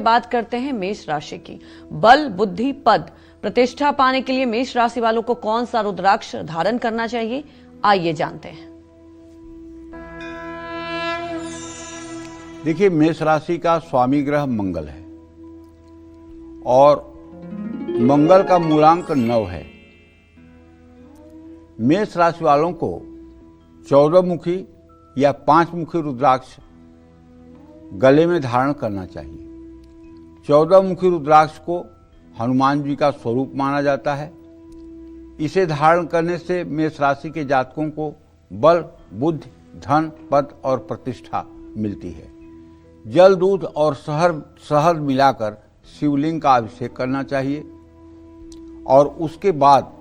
बात करते हैं मेष राशि की। बल, बुद्धि, पद, प्रतिष्ठा पाने के लिए मेष राशि वालों को कौन सा रुद्राक्ष धारण करना चाहिए, आइए जानते हैं। देखिए, मेष राशि का स्वामी ग्रह मंगल है और मंगल का मूलांक 9 है। मेष राशि वालों को 14 मुखी या 5 मुखी रुद्राक्ष गले में धारण करना चाहिए। 14 मुखी रुद्राक्ष को हनुमान जी का स्वरूप माना जाता है। इसे धारण करने से मेष राशि के जातकों को बल, बुद्धि, धन, पद और प्रतिष्ठा मिलती है। जल, दूध और शहद मिलाकर शिवलिंग का अभिषेक करना चाहिए और उसके बाद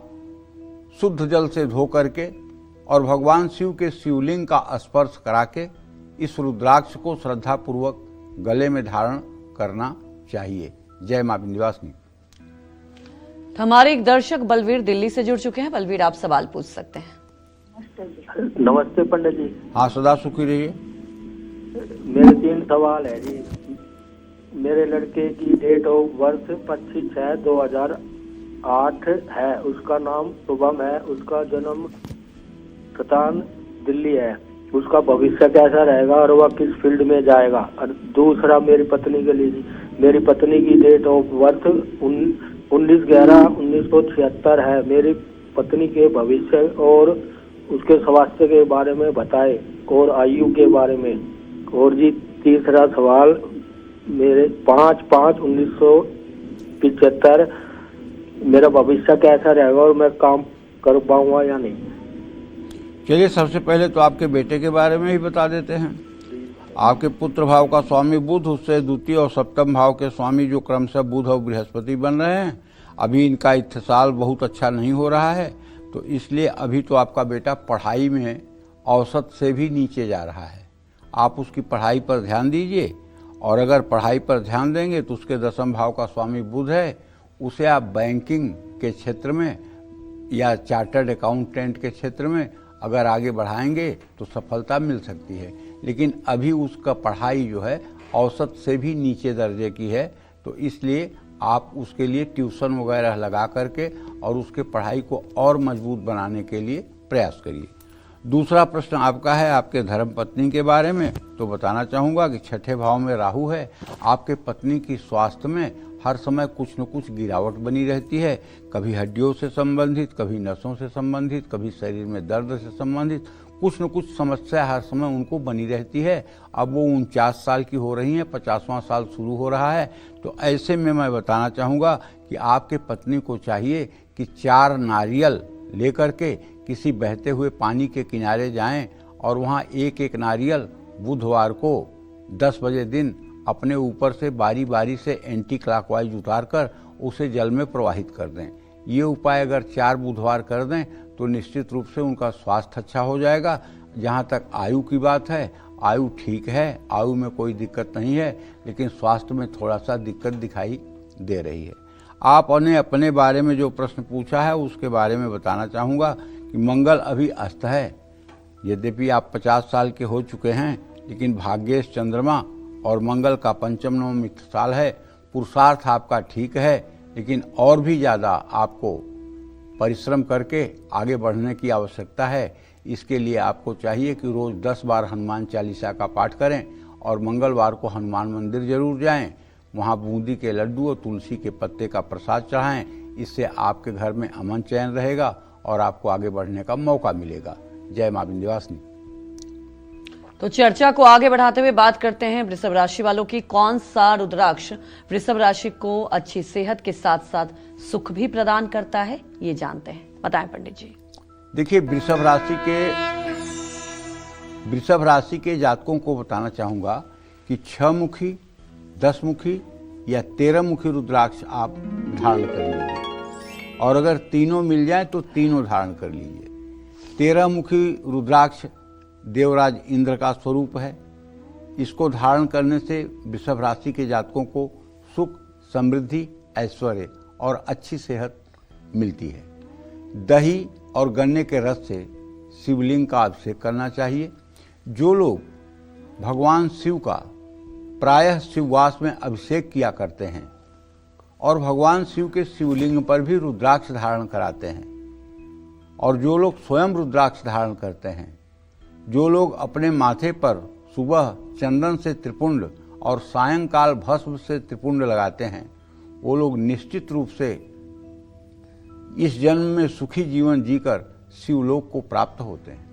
शुद्ध जल से धो करके और भगवान शिव के शिवलिंग का स्पर्श करा के इस रुद्राक्ष को श्रद्धापूर्वक गले में धारण करना चाहिए। जय मां विंध्यवासिनी। हमारे एक दर्शक बलवीर दिल्ली से जुड़ चुके हैं। बलवीर, आप सवाल पूछ सकते हैं। नमस्ते पंडित जी। हाँ, सदा सुखी रहिए। मेरे 3 सवाल है जी। मेरे लड़के की डेट ऑफ बर्थ 25/6/2008 है। उसका नाम शुभम है। उसका जन्म स्थान दिल्ली है। उसका भविष्य कैसा रहेगा और वह किस फील्ड में जाएगा। और दूसरा मेरी पत्नी के लिए, मेरी पत्नी की डेट ऑफ बर्थ 19/11/1976 है। मेरी पत्नी के भविष्य और उसके स्वास्थ्य के बारे में बताए और आयु के बारे में। और जी तीसरा सवाल, मेरे 5/5/1975 मेरा भविष्य कैसा रहेगा और मैं काम कर पाऊंगा या नहीं। चलिए, सबसे पहले तो आपके बेटे के बारे में ही बता देते हैं। आपके पुत्र भाव का स्वामी बुध, उससे द्वितीय और सप्तम भाव के स्वामी जो क्रमशः बुध और बृहस्पति बन रहे हैं। अभी इनका इत्तेसाल बहुत अच्छा नहीं हो रहा है, तो इसलिए अभी तो आपका बेटा पढ़ाई में औसत से भी नीचे जा रहा है। आप उसकी पढ़ाई पर ध्यान दीजिए और अगर पढ़ाई पर ध्यान देंगे तो उसके 10वें भाव का स्वामी बुध है। उसे आप बैंकिंग के क्षेत्र में या चार्टर्ड अकाउंटेंट के क्षेत्र में अगर आगे बढ़ाएंगे तो सफलता मिल सकती है। लेकिन अभी उसका पढ़ाई जो है औसत से भी नीचे दर्जे की है, तो इसलिए आप उसके लिए ट्यूशन वगैरह लगा करके और उसके पढ़ाई को और मजबूत बनाने के लिए प्रयास करिए। दूसरा प्रश्न आपका है आपके धर्म पत्नी के बारे में, तो बताना चाहूँगा कि 6ठे भाव में राहु है। आपके पत्नी की स्वास्थ्य में हर समय कुछ न कुछ गिरावट बनी रहती है। कभी हड्डियों से संबंधित, कभी नसों से संबंधित, कभी शरीर में दर्द से संबंधित कुछ न कुछ समस्या हर समय उनको बनी रहती है। अब वो 49 साल की हो रही हैं, 50वां साल शुरू हो रहा है। तो ऐसे में मैं बताना चाहूँगा कि आपके पत्नी को चाहिए कि 4 नारियल लेकर के किसी बहते हुए पानी के किनारे जाएं और वहाँ एक नारियल बुधवार को 10 बजे दिन अपने ऊपर से बारी बारी से एंटी क्लॉकवाइज उतारकर उसे जल में प्रवाहित कर दें। ये उपाय अगर 4 बुधवार कर दें तो निश्चित रूप से उनका स्वास्थ्य अच्छा हो जाएगा। जहाँ तक आयु की बात है, आयु ठीक है, आयु में कोई दिक्कत नहीं है, लेकिन स्वास्थ्य में थोड़ा सा दिक्कत दिखाई दे रही है। आपने अपने बारे में जो प्रश्न पूछा है उसके बारे में बताना चाहूँगा कि मंगल अभी अस्त है। यद्यपि आप 50 साल के हो चुके हैं, लेकिन भाग्येश चंद्रमा और मंगल का 5म साल है। पुरुषार्थ आपका ठीक है, लेकिन और भी ज़्यादा आपको परिश्रम करके आगे बढ़ने की आवश्यकता है। इसके लिए आपको चाहिए कि रोज़ 10 बार हनुमान चालीसा का पाठ करें और मंगलवार को हनुमान मंदिर जरूर जाएं। वहाँ बूंदी के लड्डू और तुलसी के पत्ते का प्रसाद चढ़ाएं। इससे आपके घर में अमन चैन रहेगा और आपको आगे बढ़ने का मौका मिलेगा। जय मां विंध्यवासिनी। तो चर्चा को आगे बढ़ाते हुए बात करते हैं वृषभ राशि वालों की। कौन सा रुद्राक्ष वृषभ राशि को अच्छी सेहत के साथ साथ सुख भी प्रदान करता है, ये जानते हैं। बताएं पंडित जी। देखिए, वृषभ राशि के जातकों को बताना चाहूँगा कि 6 मुखी, 10 मुखी या 13 मुखी रुद्राक्ष आप धारण कर लीजिए और अगर तीनों मिल जाए तो तीनों धारण कर लीजिए। 13 मुखी रुद्राक्ष देवराज इंद्र का स्वरूप है। इसको धारण करने से वृषभ राशि के जातकों को सुख, समृद्धि, ऐश्वर्य और अच्छी सेहत मिलती है। दही और गन्ने के रस से शिवलिंग का अभिषेक करना चाहिए। जो लोग भगवान शिव का प्रायः शिववास में अभिषेक किया करते हैं और भगवान शिव के शिवलिंग पर भी रुद्राक्ष धारण कराते हैं। और जो लोग स्वयं रुद्राक्ष धारण करते हैं, जो लोग अपने माथे पर सुबह चंदन से त्रिपुंड और सायंकाल भस्म से त्रिपुंड लगाते हैं, वो लोग निश्चित रूप से इस जन्म में सुखी जीवन जीकर शिवलोक को प्राप्त होते हैं।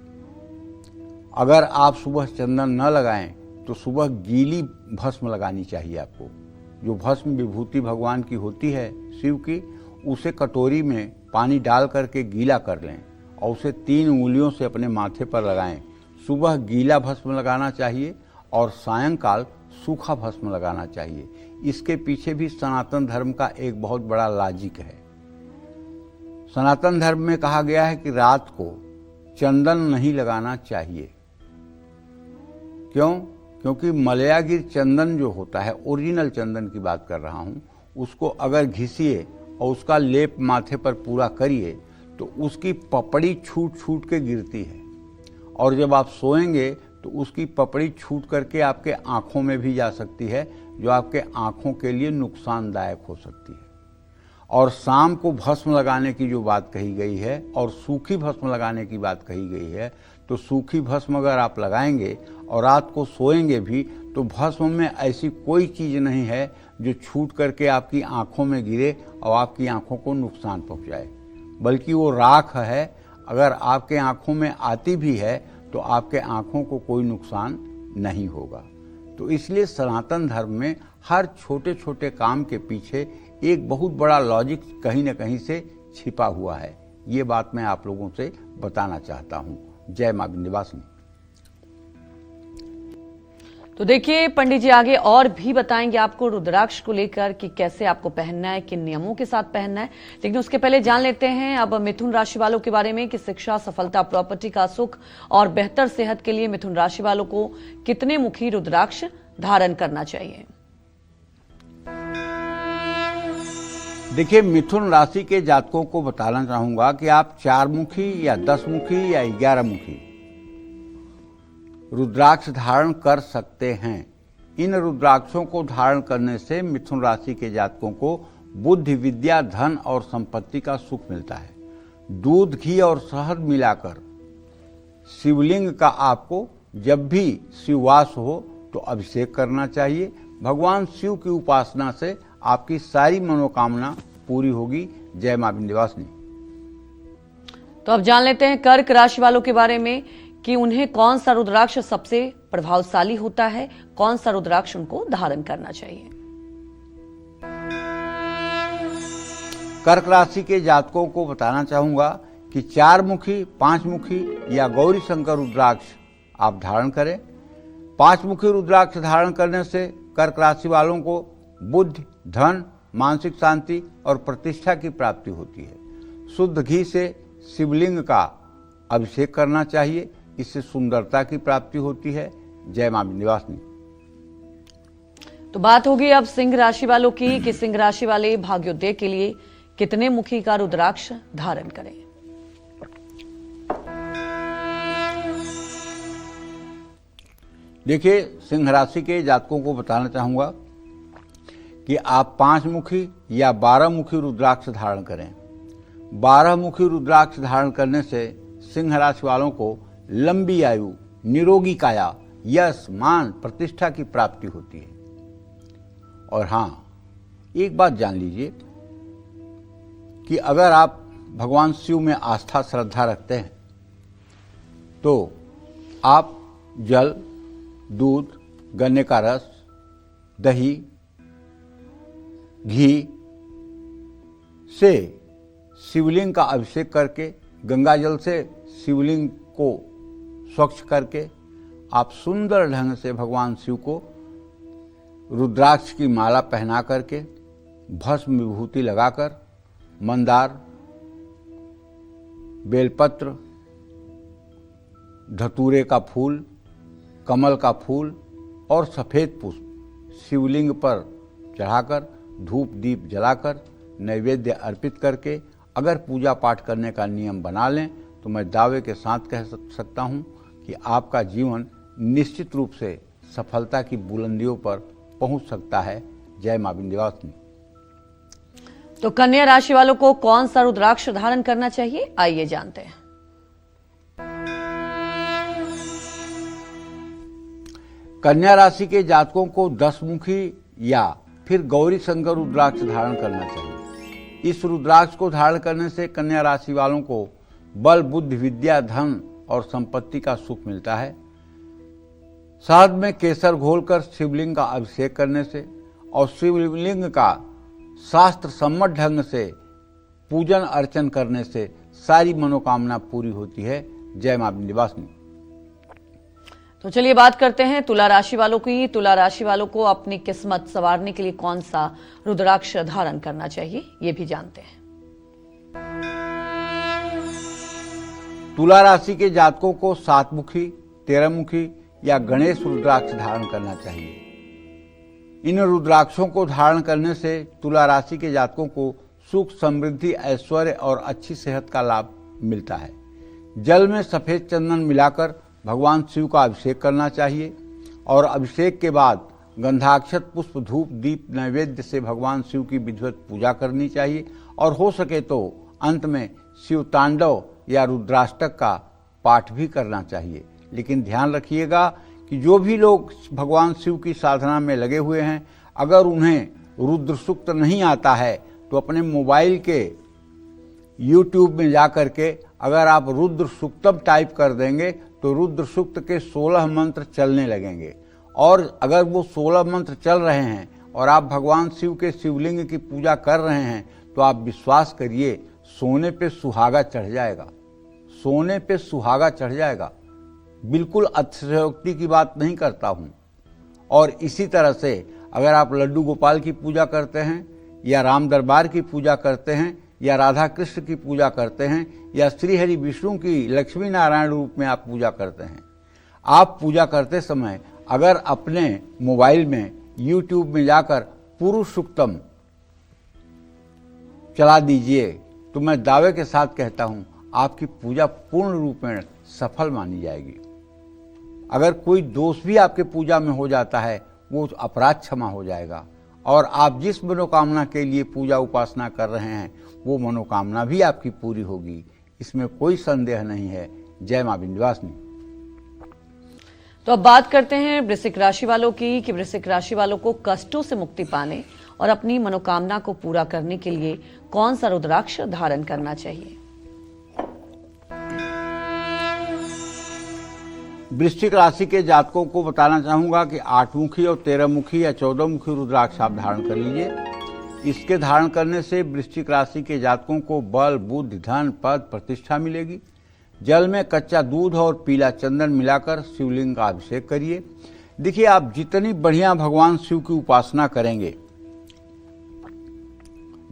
अगर आप सुबह चंदन न लगाएं तो सुबह गीली भस्म लगानी चाहिए आपको। जो भस्म विभूति भगवान की होती है शिव की, उसे कटोरी में पानी डाल करके गीला कर लें और उसे 3 उंगलियों से अपने माथे पर लगाएं। सुबह गीला भस्म लगाना चाहिए और सायंकाल सूखा भस्म लगाना चाहिए। इसके पीछे भी सनातन धर्म का एक बहुत बड़ा लॉजिक है। सनातन धर्म में कहा गया है कि रात को चंदन नहीं लगाना चाहिए। क्यों? क्योंकि मलयागिर चंदन जो होता है, ओरिजिनल चंदन की बात कर रहा हूँ, उसको अगर घिसिए और उसका लेप माथे पर पूरा करिए तो उसकी पपड़ी छूट छूट के गिरती है और जब आप सोएंगे तो उसकी पपड़ी छूट करके आपके आँखों में भी जा सकती है, जो आपके आँखों के लिए नुकसानदायक हो सकती है। और शाम को भस्म लगाने की जो बात कही गई है और सूखी भस्म लगाने की बात कही गई है, तो सूखी भस्म अगर आप लगाएंगे और रात को सोएंगे भी तो भस्म में ऐसी कोई चीज़ नहीं है जो छूट करके आपकी आँखों में गिरे और आपकी आँखों को नुकसान पहुँचाए, बल्कि वो राख है। अगर आपके आँखों में आती भी है तो आपके आँखों को कोई नुकसान नहीं होगा। तो इसलिए सनातन धर्म में हर छोटे छोटे काम के पीछे एक बहुत बड़ा लॉजिक कहीं न कहीं से छिपा हुआ है। ये बात मैं आप लोगों से बताना चाहता हूँ। जय मां विंध्यवासिनी। तो देखिए पंडित जी आगे और भी बताएंगे आपको रुद्राक्ष को लेकर कि कैसे आपको पहनना है, किन नियमों के साथ पहनना है, लेकिन उसके पहले जान लेते हैं अब मिथुन राशि वालों के बारे में कि शिक्षा, सफलता, प्रॉपर्टी का सुख और बेहतर सेहत के लिए मिथुन राशि वालों को कितने मुखी रुद्राक्ष धारण करना चाहिए। देखिए, मिथुन राशि के जातकों को बताना चाहूंगा कि आप 4 मुखी या 10 मुखी या 11 मुखी रुद्राक्ष धारण कर सकते हैं। इन रुद्राक्षों को धारण करने से मिथुन राशि के जातकों को बुद्धि, विद्या, धन और संपत्ति का सुख मिलता है। दूध, घी और शहद मिलाकर शिवलिंग का आपको जब भी शिववास हो तो अभिषेक करना चाहिए। भगवान शिव की उपासना से आपकी सारी मनोकामना पूरी होगी। जय मां विंध्यवासिनी। तो अब जान लेते हैं कर्क राशि वालों के बारे में कि उन्हें कौन सा रुद्राक्ष सबसे प्रभावशाली होता है, कौन सा रुद्राक्ष उनको धारण करना चाहिए। कर्क राशि के जातकों को बताना चाहूंगा कि 4 मुखी, 5 मुखी या गौरी शंकर रुद्राक्ष आप धारण करें। 5 मुखी रुद्राक्ष धारण करने से कर्क राशि वालों को बुद्धि, धन, मानसिक शांति और प्रतिष्ठा की प्राप्ति होती है। शुद्ध घी से शिवलिंग का अभिषेक करना चाहिए, इससे सुंदरता की प्राप्ति होती है। जय मां विंध्यवासिनी। तो बात होगी अब सिंह राशि वालों की कि सिंह राशि वाले भाग्योदय के लिए कितने मुखी का रुद्राक्ष धारण करें। देखिए, सिंह राशि के जातकों को बताना चाहूंगा कि आप 5 मुखी या 12 मुखी रुद्राक्ष धारण करें। 12 मुखी रुद्राक्ष धारण करने से सिंह राशि वालों को लंबी आयु, निरोगी काया, यश, मान, प्रतिष्ठा की प्राप्ति होती है। और हाँ, एक बात जान लीजिए कि अगर आप भगवान शिव में आस्था, श्रद्धा रखते हैं तो आप जल, दूध, गन्ने का रस, दही, घी से शिवलिंग का अभिषेक करके, गंगा जल से शिवलिंग को स्वच्छ करके आप सुंदर ढंग से भगवान शिव को रुद्राक्ष की माला पहना करके, भस्म विभूति लगाकर, मंदार, बेलपत्र, धतूरे का फूल, कमल का फूल और सफ़ेद पुष्प शिवलिंग पर चढ़ाकर, धूप दीप जलाकर, नैवेद्य अर्पित करके अगर पूजा पाठ करने का नियम बना लें तो मैं दावे के साथ कह सकता हूं कि आपका जीवन निश्चित रूप से सफलता की बुलंदियों पर पहुंच सकता है। जय मां विंध्यवासिनी। तो कन्या राशि वालों को कौन सा रुद्राक्ष धारण करना चाहिए, आइए जानते हैं। कन्या राशि के जातकों को 10 मुखी या फिर गौरी शंकर रुद्राक्ष धारण करना चाहिए। इस रुद्राक्ष को धारण करने से कन्या राशि वालों को बल, बुद्धि, विद्या, धन और संपत्ति का सुख मिलता है। शहद में केसर घोलकर शिवलिंग का अभिषेक करने से और शिवलिंग का शास्त्र सम्मत ढंग से पूजन अर्चन करने से सारी मनोकामना पूरी होती है। जय मां विंध्यवासिनी। तो चलिए बात करते हैं तुला राशि वालों की। तुला राशि वालों को अपनी किस्मत संवारने के लिए कौन सा रुद्राक्ष धारण करना चाहिए, ये भी जानते हैं। तुला राशि के जातकों को 7 मुखी, 13 मुखी या गणेश रुद्राक्ष धारण करना चाहिए। इन रुद्राक्षों को धारण करने से तुला राशि के जातकों को सुख, समृद्धि, ऐश्वर्य और अच्छी सेहत का लाभ मिलता है। जल में सफेद चंदन मिलाकर भगवान शिव का अभिषेक करना चाहिए और अभिषेक के बाद गंधाक्षत, पुष्प, धूप, दीप, नैवेद्य से भगवान शिव की विधिवत पूजा करनी चाहिए और हो सके तो अंत में शिव तांडव या रुद्राष्टक का पाठ भी करना चाहिए। लेकिन ध्यान रखिएगा कि जो भी लोग भगवान शिव की साधना में लगे हुए हैं, अगर उन्हें रुद्र सूक्त नहीं आता है तो अपने मोबाइल के YouTube में जा करके अगर आप रुद्र सूक्तम टाइप कर देंगे तो रुद्र सूक्त के 16 मंत्र चलने लगेंगे। और अगर वो 16 मंत्र चल रहे हैं और आप भगवान शिव के शिवलिंग की पूजा कर रहे हैं तो आप विश्वास करिए, सोने पे सुहागा चढ़ जाएगा। सोने पे सुहागा चढ़ जाएगा। बिल्कुल अतिशयोक्ति की बात नहीं करता हूँ। और इसी तरह से अगर आप लड्डू गोपाल की पूजा करते हैं या राम दरबार की पूजा करते हैं या राधा कृष्ण की पूजा करते हैं या श्री हरि विष्णु की लक्ष्मी नारायण रूप में आप पूजा करते हैं, आप पूजा करते समय अगर अपने मोबाइल में YouTube में जाकर पुरुष सूक्तम चला दीजिए तो मैं दावे के साथ कहता हूं आपकी पूजा पूर्ण रूप में सफल मानी जाएगी। अगर कोई दोष भी आपके पूजा में हो जाता है वो अपराध क्षमा हो जाएगा और आप जिस मनोकामना के लिए पूजा उपासना कर रहे हैं वो मनोकामना भी आपकी पूरी होगी, इसमें कोई संदेह नहीं है। जय मां विंध्यवासिनी। तो अब बात करते हैं वृश्चिक राशि वालों की कि वृश्चिक राशि वालों को कष्टों से मुक्ति पाने और अपनी मनोकामना को पूरा करने के लिए कौन सा रुद्राक्ष धारण करना चाहिए। वृश्चिक राशि के जातकों को बताना चाहूंगा कि 8 मुखी और 13 मुखी या 14 मुखी रुद्राक्ष आप धारण कर लीजिए। इसके धारण करने से वृश्चिक राशि के जातकों को बल, बुद्धि, धन, पद, प्रतिष्ठा मिलेगी। जल में कच्चा दूध और पीला चंदन मिलाकर शिवलिंग का अभिषेक करिए। देखिए, आप जितनी बढ़िया भगवान शिव की उपासना करेंगे,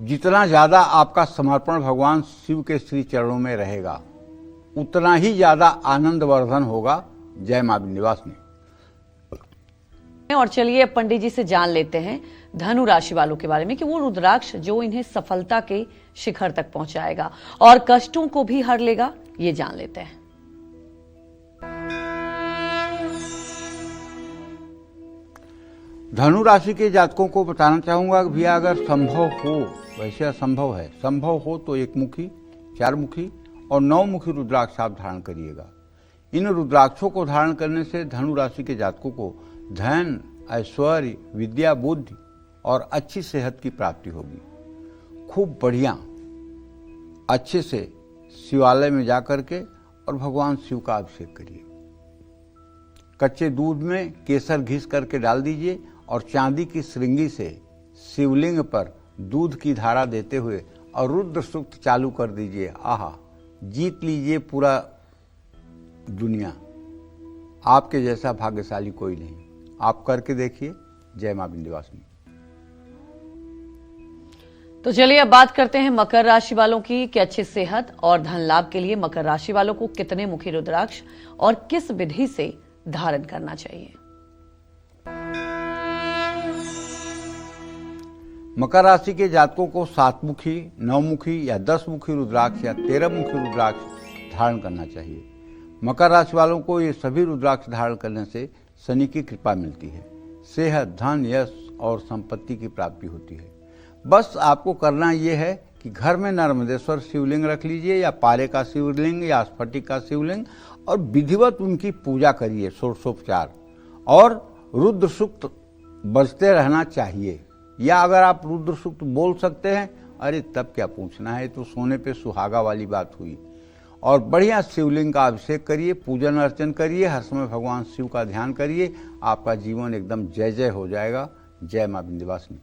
जितना ज्यादा आपका समर्पण भगवान शिव के श्री चरणों में रहेगा, उतना ही ज्यादा आनंद वर्धन होगा। जय मां विंध्यवासिनी। और चलिए पंडित जी से जान लेते हैं धनु राशि वालों के बारे में कि वो रुद्राक्ष जो इन्हें सफलता के शिखर तक पहुंचाएगा और कष्टों को भी हर लेगा, ये जान लेते हैं। धनु राशि के जातकों को बताना चाहूंगा कि भैया अगर संभव हो, वैसे असंभव है, संभव हो तो 1 मुखी, 4 मुखी और 9 मुखी रुद्राक्ष आप धारण करिएगा। इन रुद्राक्षों को धारण करने से धनु राशि के जातकों को धन, ऐश्वर्य, विद्या, बुद्धि और अच्छी सेहत की प्राप्ति होगी। खूब बढ़िया अच्छे से शिवालय में जाकर के और भगवान शिव का अभिषेक करिए। कच्चे दूध में केसर घिस करके डाल दीजिए और चांदी की श्रृंगी से शिवलिंग पर दूध की धारा देते हुए और रुद्र सूक्त चालू कर दीजिए। आहा, जीत लीजिए पूरा दुनिया। आपके जैसा भाग्यशाली कोई नहीं, आप करके देखिए। जय मां विंध्यवासिनी। तो चलिए अब बात करते हैं मकर राशि वालों की कि अच्छी सेहत और धन लाभ के लिए मकर राशि वालों को कितने मुखी रुद्राक्ष और किस विधि से धारण करना चाहिए। मकर राशि के जातकों को 7 मुखी, 9 मुखी या 10 मुखी रुद्राक्ष या 13 मुखी रुद्राक्ष धारण करना चाहिए। मकर राशि वालों को ये सभी रुद्राक्ष धारण करने से शनि की कृपा मिलती है। सेहत, धन, यश और संपत्ति की प्राप्ति होती है। बस आपको करना ये है कि घर में नर्मदेश्वर शिवलिंग रख लीजिए या पारे का शिवलिंग या स्फटिक का शिवलिंग और विधिवत उनकी पूजा करिए, षोडशोपचार, और रुद्र सूक्त बजते रहना चाहिए। या अगर आप रुद्र सूक्त बोल सकते हैं, अरे तब क्या पूछना है, तो सोने पे सुहागा वाली बात हुई। और बढ़िया शिवलिंग का अभिषेक करिए, पूजन अर्चन करिए, हर समय भगवान शिव का ध्यान करिए, आपका जीवन एकदम जय जय हो जाएगा। जय मां विंध्यवासिनी।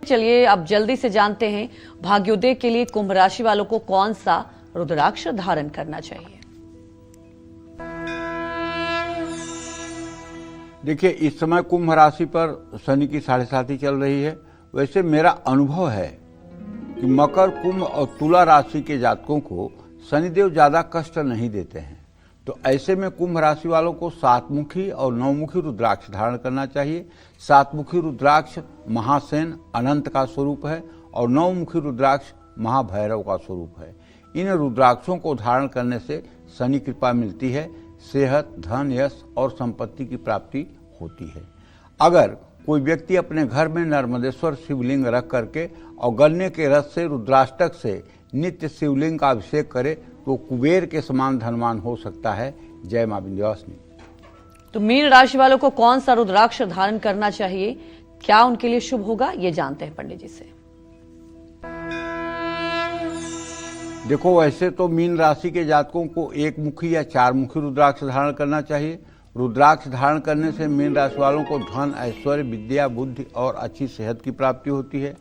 चलिए अब जल्दी से जानते हैं भाग्योदय के लिए कुंभ राशि वालों को कौन सा रुद्राक्ष धारण करना चाहिए। देखिए, इस समय कुंभ राशि पर शनि की 7.5 चल रही है। वैसे मेरा अनुभव है कि मकर, कुंभ और तुला राशि के जातकों को शनिदेव ज्यादा कष्ट नहीं देते हैं। तो ऐसे में कुंभ राशि वालों को 7मुखी और 9मुखी रुद्राक्ष धारण करना चाहिए। 7मुखी रुद्राक्ष महासेन अनंत का स्वरूप है और 9मुखी रुद्राक्ष महाभैरव का स्वरूप है। इन रुद्राक्षों को धारण करने से शनि कृपा मिलती है, सेहत, धन, यश और संपत्ति की प्राप्ति होती है। अगर कोई व्यक्ति अपने घर में नर्मदेश्वर शिवलिंग रख करके और गन्ने के रस से, रुद्राष्टक से नित्य शिवलिंग का अभिषेक करे तो कुबेर के समान धनवान हो सकता है। जय मां विंध्यवासिनी। तो मीन राशि वालों को कौन सा रुद्राक्ष धारण करना चाहिए, क्या उनके लिए शुभ होगा, ये जानते हैं पंडित जी से। देखो, वैसे तो मीन राशि के जातकों को 1मुखी या 4मुखी रुद्राक्ष धारण करना चाहिए। रुद्राक्ष धारण करने से मीन राशि वालों को धन, ऐश्वर्य, विद्या, बुद्धि और अच्छी सेहत की प्राप्ति होती है।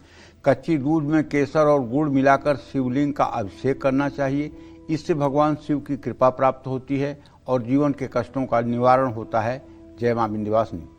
कच्ची दूध में केसर और गुड़ मिलाकर शिवलिंग का अभिषेक करना चाहिए। इससे भगवान शिव की कृपा प्राप्त होती है और जीवन के कष्टों का निवारण होता है। जय मां विंध्यवासिनी।